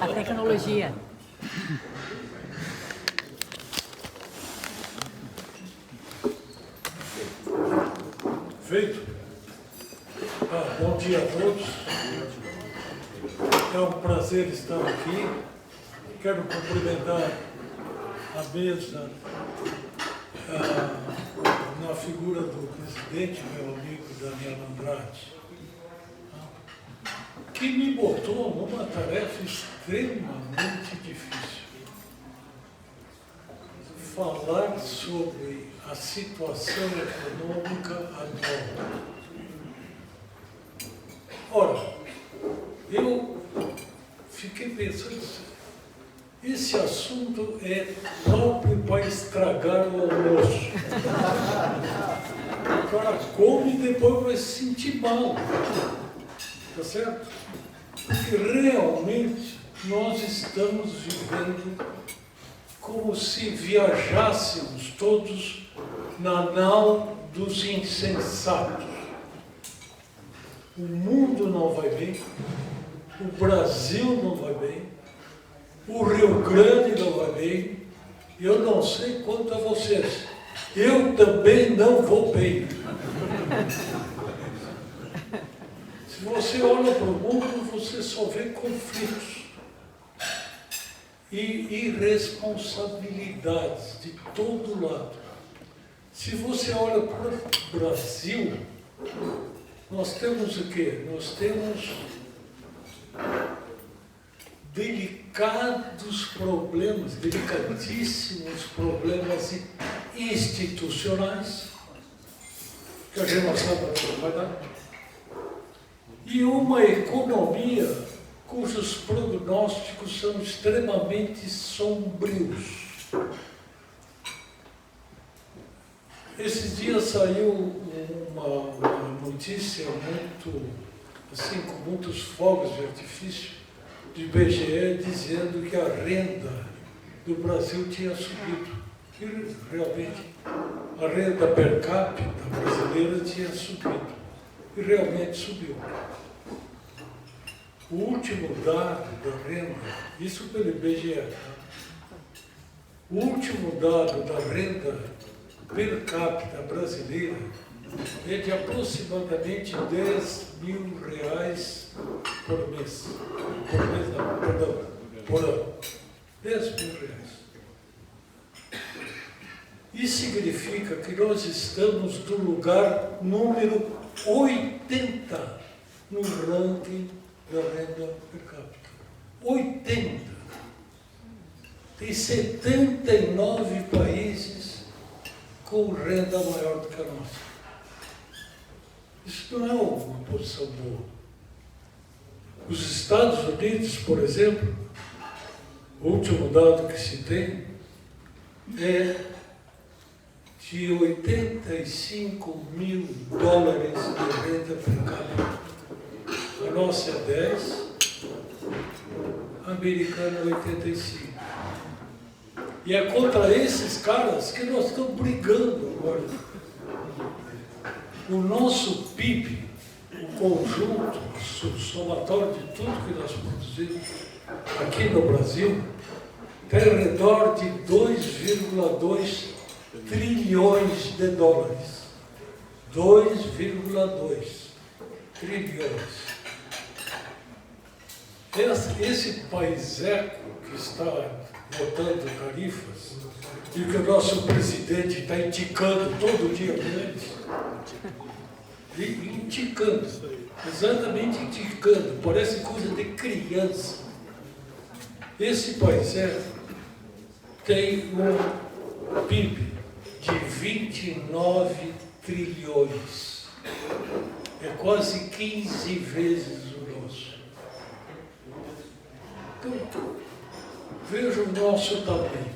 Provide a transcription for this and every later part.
A tecnologia. Feito. Bom dia a todos. É um prazer estar aqui. Quero cumprimentar a mesa na figura do presidente, meu amigo Daniel Andrade, que me botou numa tarefa extremamente difícil. Falar sobre a situação econômica atual. Ora, eu fiquei pensando, esse assunto é próprio para estragar o almoço. O cara come e depois vai se sentir mal. Tá certo? Porque realmente nós estamos vivendo como se viajássemos todos na nau dos insensatos. O mundo não vai bem, o Brasil não vai bem, o Rio Grande não vai bem, eu não sei quanto a vocês, eu também não vou bem. Se você olha para o mundo, você só vê conflitos e irresponsabilidades de todo lado. Se você olha para o Brasil, nós temos o quê? Nós temos delicados problemas, delicadíssimos problemas institucionais, que a gente não sabe o que vai dar, e uma economia cujos prognósticos são extremamente sombrios. Esses dias saiu uma notícia muito, assim, com muitos fogos de artifício, do IBGE, dizendo que a renda do Brasil tinha subido. E realmente, a renda per capita brasileira tinha subido. E realmente subiu. O último dado da renda, isso pelo IBGE, tá? O último dado da renda per capita brasileira é de aproximadamente R$10.000 por mês. Por mês não, perdão, por ano. R$10.000. Isso significa que nós estamos no lugar número 80 no ranking da renda per capita. 80. Tem 79 países com renda maior do que a nossa. Isso não é uma posição boa. Os Estados Unidos, por exemplo, o último dado que se tem é de $85 mil de renda per capita. A nossa é 10, a americana é 85. E é contra esses caras que nós estamos brigando agora. O nosso PIB, o conjunto, o somatório de tudo que nós produzimos aqui no Brasil, tem ao redor de 2,2 trilhões de dólares. 2,2 trilhões. Esse paiseco que está botando tarifas e que o nosso presidente está indicando todo dia com eles, indicando, exatamente indicando, parece coisa de criança. Esse paiseco tem um PIB de 29 trilhões. É quase 15 vezes o nosso. Então, veja o nosso tamanho.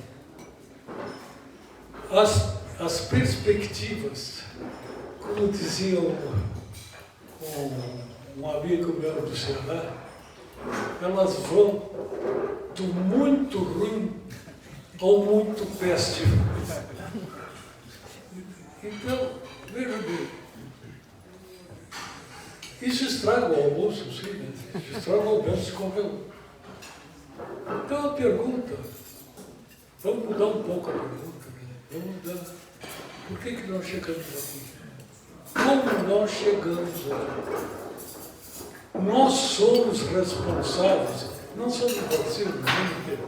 As perspectivas, como dizia um amigo meu do Ceará, elas vão do muito ruim ao muito péssimo. Então, veja bem, isso estraga o almoço, sim, né? Estraga o almoço de qualquer um. pergunta. Vamos mudar um pouco a pergunta. Né? Vamos mudar. Por que nós chegamos aqui? Como nós chegamos aqui? Nós somos responsáveis, não só no Brasil, no mundo inteiro.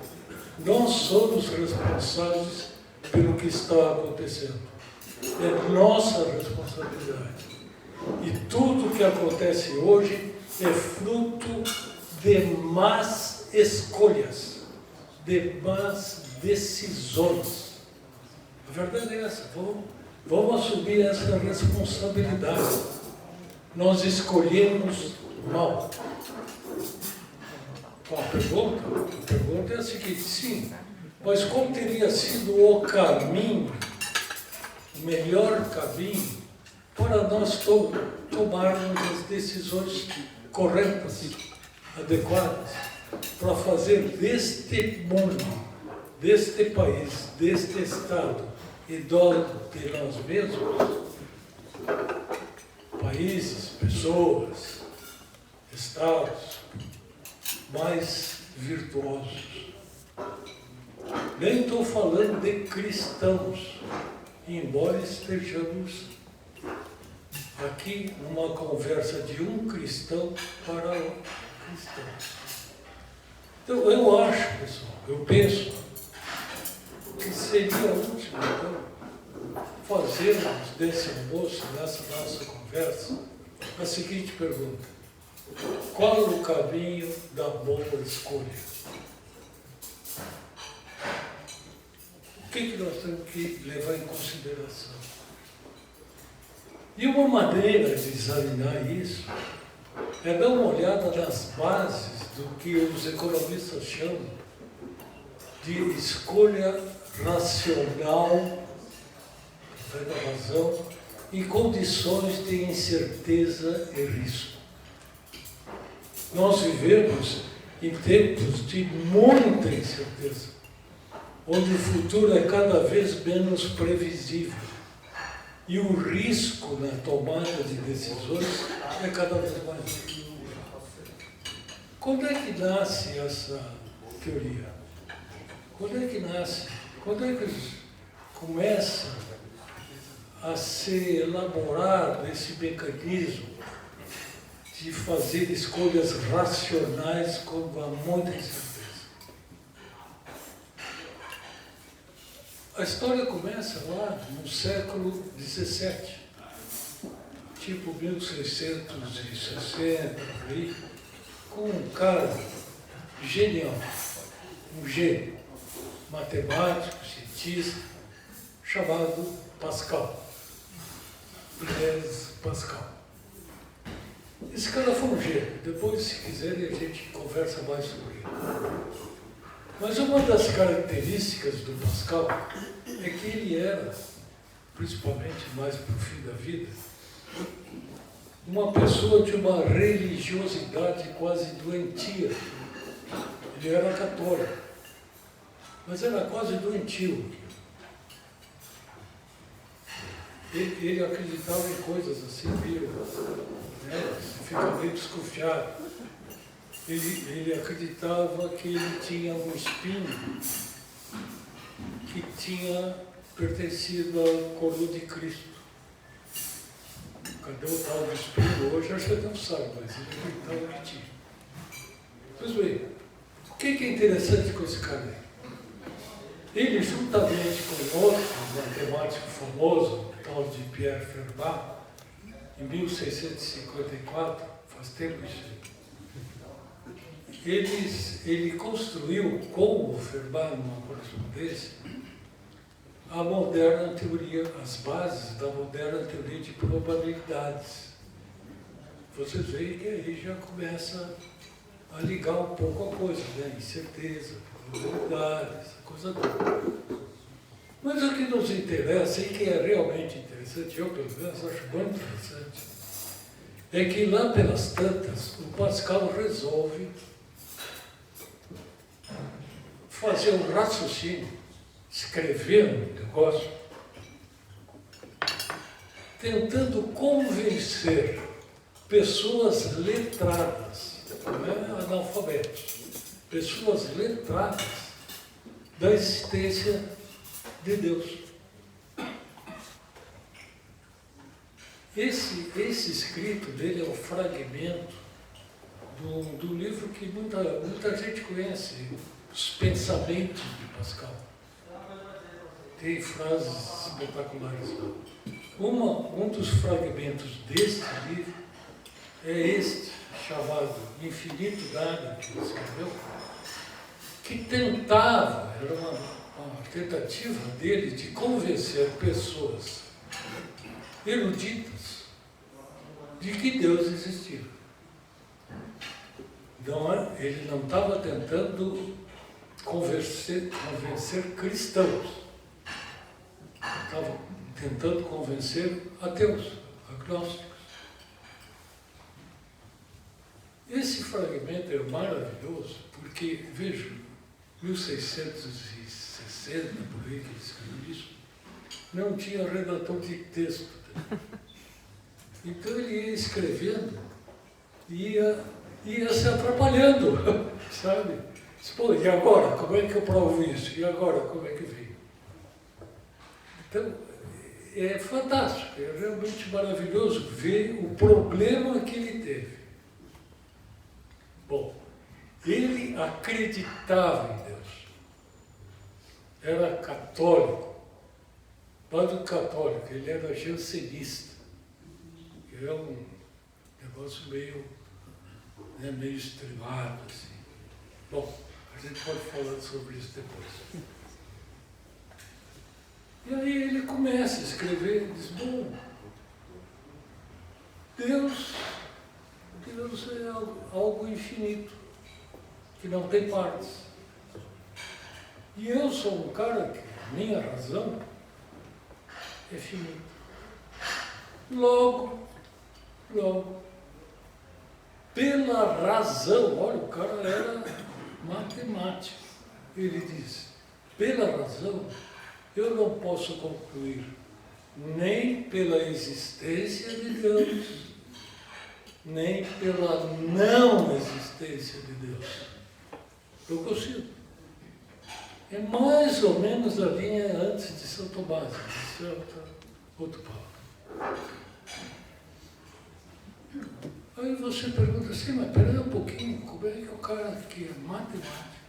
Nós somos responsáveis pelo que está acontecendo. É nossa responsabilidade. E tudo que acontece hoje é fruto de más escolhas, de más decisões. A verdade é essa. Vamos assumir essa responsabilidade. Nós escolhemos mal. A pergunta é a seguinte: sim, mas qual teria sido o caminho, o melhor caminho, para nós tomarmos as decisões corretas, adequadas, para fazer deste mundo, deste país, deste Estado e de nós mesmos, países, pessoas, Estados, mais virtuosos. Nem estou falando de cristãos, embora estejamos aqui numa conversa de um cristão para outro cristão. Então, eu acho, pessoal, eu penso que seria útil, então, fazermos desse almoço, nessa nossa conversa, a seguinte pergunta: qual o caminho da boa escolha? O que nós temos que levar em consideração? E uma maneira de examinar isso é dar uma olhada nas bases do que os economistas chamam de escolha racional, da razão, em condições de incerteza e risco. Nós vivemos em tempos de muita incerteza, onde o futuro é cada vez menos previsível e o risco na tomada de decisões é cada vez mais. Quando é que nasce essa teoria? Quando é que nasce? Quando é que começa a ser elaborado esse mecanismo de fazer escolhas racionais quando há muita incerteza? A história começa lá no século XVII, tipo 1660, por aí, com um cara genial, um gênio, matemático, cientista, chamado Pascal, Blaise Pascal. Esse cara foi um gênio. Depois, se quiserem, a gente conversa mais sobre ele. Mas uma das características do Pascal é que ele era, principalmente mais para o fim da vida, uma pessoa de uma religiosidade quase doentia. Ele era católico, mas era quase doentio. Ele acreditava em coisas assim, meio, né, fica meio desconfiado. Ele acreditava que ele tinha um espinho que tinha pertencido à coroa de Cristo. Cadê o tal do espinho hoje? Acho que ele não sabe, mas ele acreditava que tinha. Pois bem, o que é interessante com esse cara aí? Ele, juntamente com outro matemático famoso, tal de Pierre Fermat, em 1654, faz tempo isso. Ele construiu, com o Fermat, numa correspondência, a moderna teoria, as bases da moderna teoria de probabilidades. Vocês veem que aí já começa a ligar um pouco a coisa, né? Incerteza, probabilidade, essa coisa toda. Mas o que nos interessa, e que é realmente interessante, eu pelo menos acho muito interessante, é que lá pelas tantas, o Pascal resolve fazer um raciocínio, escrever um negócio, tentando convencer pessoas letradas, não é analfabetos, pessoas letradas, da existência de Deus. Esse escrito dele é um fragmento do livro que muita gente conhece, Os Pensamentos de Pascal. Tem frases espetaculares lá. Um dos fragmentos deste livro é este, chamado Infinito Nada, que ele escreveu, que tentava, era uma tentativa dele de convencer pessoas eruditas de que Deus existia. Então, ele não estava tentando convencer cristãos, estava tentando convencer ateus, agnósticos. Esse fragmento é maravilhoso porque, veja, 1660, por aí que ele escreveu isso, não tinha redator de texto. Então ele ia escrevendo e ia se atrapalhando, sabe? Pô, e agora, como é que eu provo isso? E agora, como é que vem? Então, é fantástico, é realmente maravilhoso ver o problema que ele teve. Bom, ele acreditava em Deus, era católico, padre católico, ele era jansenista, que é um negócio meio estremado, assim. Bom, a gente pode falar sobre isso depois. E aí ele começa a escrever e diz, bom, Deus é algo infinito, que não tem partes. E eu sou um cara que a minha razão é finita. Logo, pela razão, olha, o cara era matemático. Ele diz, pela razão, eu não posso concluir nem pela existência de Deus, nem pela não existência de Deus. Eu consigo. É mais ou menos a linha antes de São Tomás, isso é outro papo. Aí você pergunta assim, mas peraí um pouquinho, como é que o cara que é matemático,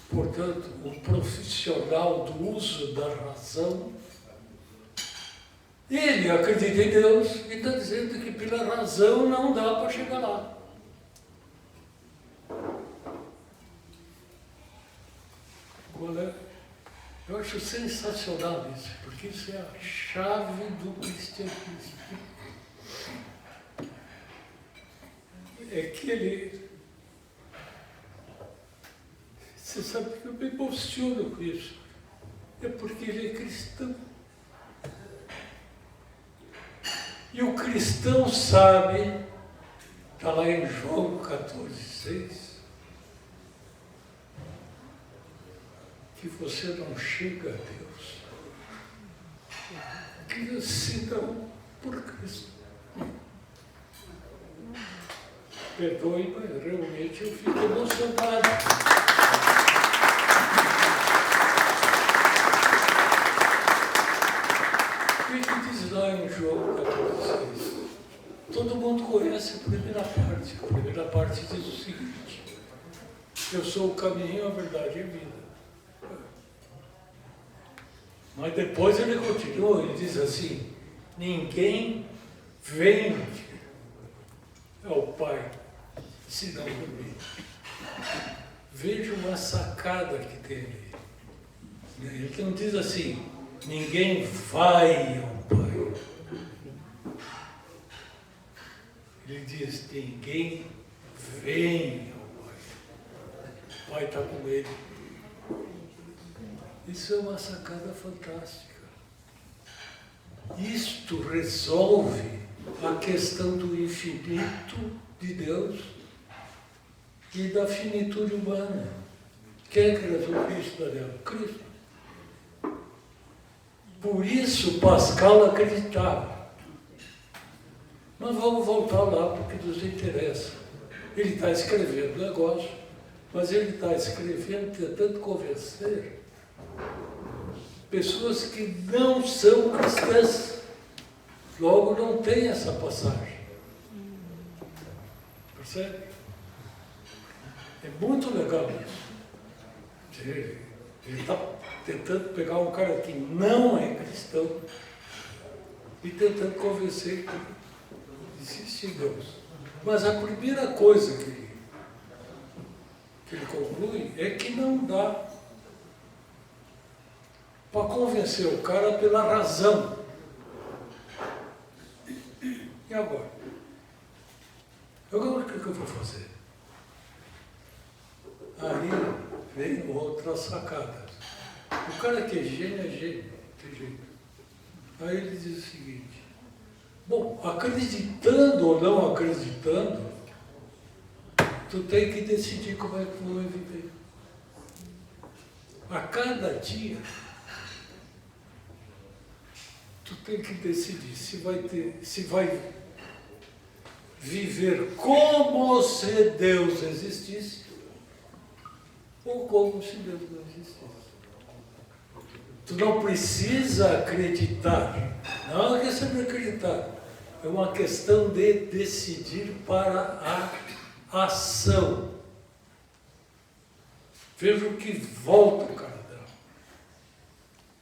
portanto, o profissional do uso da razão, ele acredita em Deus e está dizendo que pela razão não dá para chegar lá. Eu acho sensacional isso, porque isso é a chave do cristianismo. É que ele... Você sabe que eu me emociono com isso. É porque ele é cristão. E o cristão sabe, está lá em João 14,6, que você não chega a Deus, que senão por Cristo. Perdoe, mas realmente eu fico emocionado. O que diz lá em João 14,6? Todo mundo conhece a primeira parte. A primeira parte diz o seguinte: eu sou o caminho, a verdade e a vida. Mas depois ele continua, ele diz assim: ninguém vem ao Pai senão por mim. Veja uma sacada que tem ali. Ele não diz assim: ninguém vai ao Pai. Ele diz: ninguém vem ao Pai. O Pai está com ele. Isso é uma sacada fantástica. Isto resolve a questão do infinito de Deus e da finitude humana. Quem é que resolve isso, Daniel? Cristo. Por isso Pascal acreditava. Mas vamos voltar lá porque nos interessa. Ele está escrevendo um negócio Mas ele está escrevendo, tentando convencer pessoas que não são cristãs. Logo, não tem essa passagem. Percebe? É muito legal isso. Ele está tentando pegar um cara que não é cristão e tentando convencer que existe Deus. Mas a primeira coisa que ele conclui é que não dá para convencer o cara pela razão. E agora? Agora o que eu vou fazer? Aí vem outra sacada. O cara que é gênio, tem jeito. Aí ele diz o seguinte: bom, acreditando ou não acreditando, tu tem que decidir como é que tu vai viver. A cada dia, tu tem que decidir se vai viver como se Deus existisse ou como se Deus não existisse. Tu não precisa acreditar. Não é uma questão de acreditar. É uma questão de decidir para a ação. Veja o que volta o cara dela.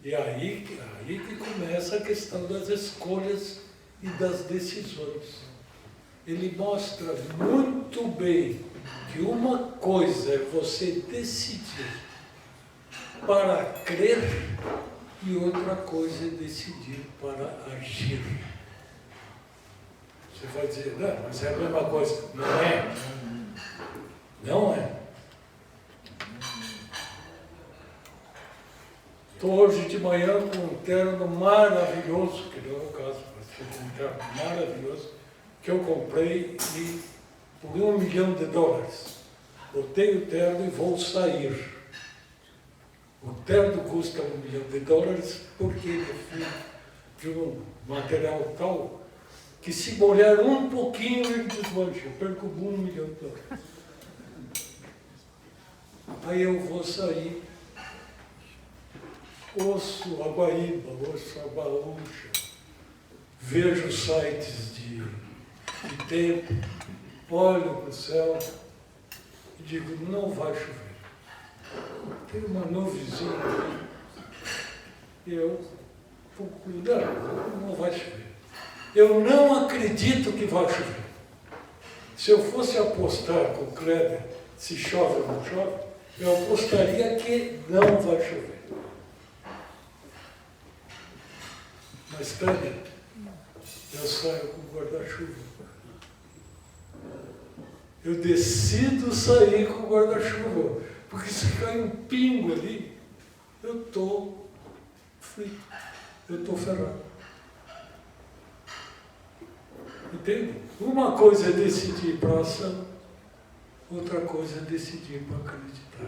E aí que começa a questão das escolhas e das decisões. Ele mostra muito bem que uma coisa é você decidir para crer e outra coisa é decidir para agir. Você vai dizer, não, mas é a mesma coisa. Não é. Não é. Estou hoje de manhã com um terno maravilhoso, que não é o caso, mas estou com um terno maravilhoso, que eu comprei por $1 milhão. Botei o terno e vou sair. O terno custa $1 milhão porque ele é feito de um material tal que se molhar um pouquinho ele desmancha. Eu perco $1 milhão. Aí eu vou sair, ouço a guaíba, ouço a baúcha, vejo sites de tempo, olho para o céu e digo, não vai chover. Tem uma nuvenzinha ali, e eu procuro, não vai chover. Eu não acredito que vai chover. Se eu fosse apostar com o Kleber se chove ou não chove, eu apostaria que não vai chover. Mas também, eu saio com o guarda-chuva. Eu decido sair com o guarda-chuva, porque se cai um pingo ali, eu estou frito, eu estou ferrado. Entende? Uma coisa é decidir para a ação, outra coisa é decidir para acreditar.